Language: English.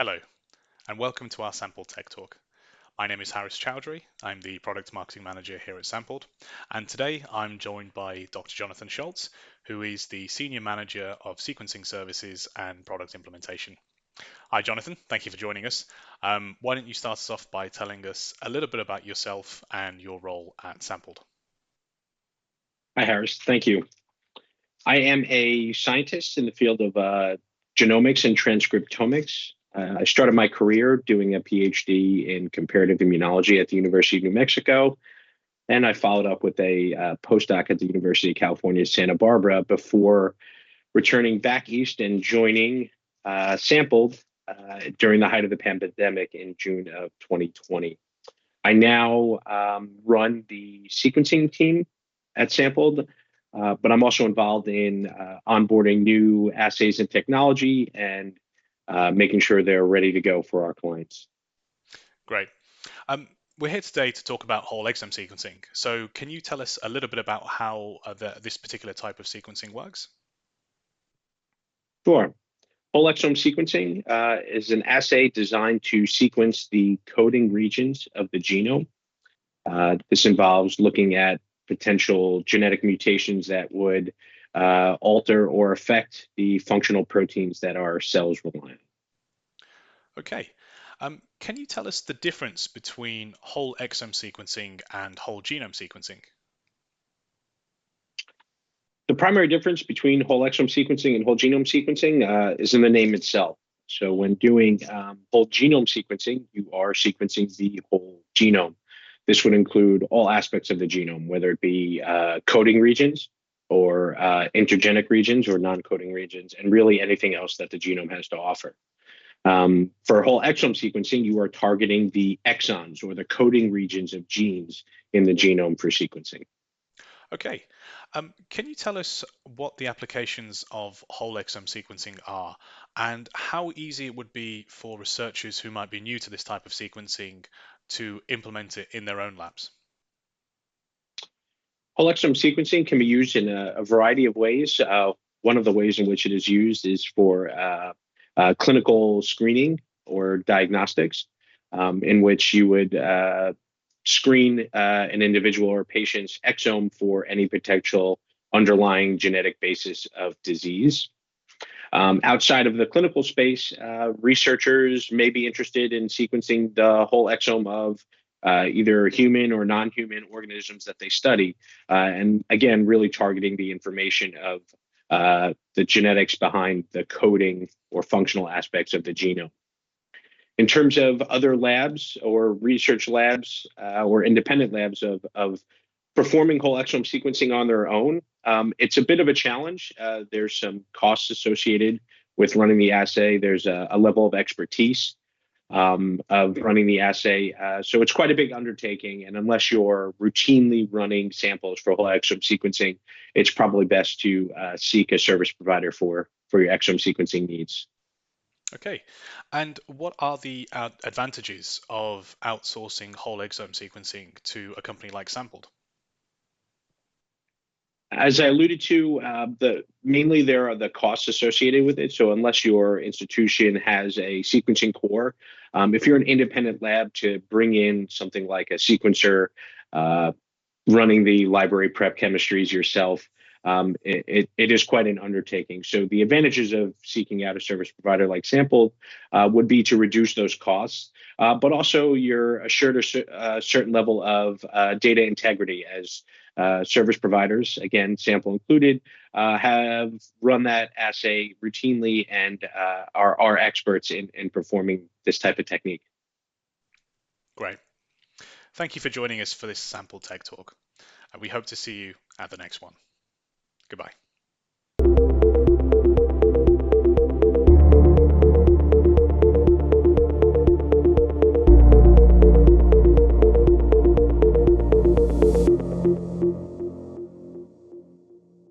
Hello, and welcome to our Sampled Tech Talk. My name is Harris Chowdhury. I'm the Product Marketing Manager here at Sampled, and today I'm joined by Dr. Jonathan Schultz, who is the Senior Manager of Sequencing Services and Product Implementation. Hi, Jonathan. Thank you for joining us. Why don't you start us off by telling us a little bit about yourself and your role at Sampled? Hi, Harris. Thank you. I am a scientist in the field of genomics and transcriptomics. I started my career doing a PhD in comparative immunology at the University of New Mexico, and I followed up with a postdoc at the University of California, Santa Barbara, before returning back east and joining Sampled during the height of the pandemic in June of 2020. I now run the sequencing team at Sampled, but I'm also involved in onboarding new assays and technology and making sure they're ready to go for our clients. Great. We're here today to talk about whole exome sequencing. So can you tell us a little bit about how this particular type of sequencing works? Sure. Whole exome sequencing is an assay designed to sequence the coding regions of the genome. This involves looking at potential genetic mutations that would alter or affect the functional proteins that our cells rely on. Okay. Can you tell us the difference between whole exome sequencing and whole genome sequencing? The primary difference between whole exome sequencing and whole genome sequencing is in the name itself. So when doing whole genome sequencing, you are sequencing the whole genome. This would include all aspects of the genome, whether it be coding regions or intergenic regions or non-coding regions, and really anything else that the genome has to offer. For whole exome sequencing, you are targeting the exons or the coding regions of genes in the genome for sequencing. Okay. Can you tell us what the applications of whole exome sequencing are and how easy it would be for researchers who might be new to this type of sequencing to implement it in their own labs? Whole exome sequencing can be used in a variety of ways. One of the ways in which it is used is for clinical screening or diagnostics, in which you would screen an individual or patient's exome for any potential underlying genetic basis of disease. Outside of the clinical space, researchers may be interested in sequencing the whole exome of either human or non-human organisms that they study, and again, really targeting the information of the genetics behind the coding or functional aspects of the genome. In terms of other labs or research labs or independent labs of performing whole exome sequencing on their own, it's a bit of a challenge. There's some costs associated with running the assay. There's a level of expertise of running the assay. So it's quite a big undertaking. And unless you're routinely running samples for whole exome sequencing, it's probably best to seek a service provider for your exome sequencing needs. Okay. And what are the advantages of outsourcing whole exome sequencing to a company like Sampled? As I alluded to, mainly there are the costs associated with it. So unless your institution has a sequencing core, if you're an independent lab to bring in something like a sequencer, running the library prep chemistries yourself, it is quite an undertaking. So the advantages of seeking out a service provider like Sampled would be to reduce those costs, but also you're assured a certain level of data integrity as service providers, again, Sample included, have run that assay routinely and are experts in performing this type of technique. Great. Thank you for joining us for this Sampled Tech Talk. We hope to see you at the next one. Goodbye.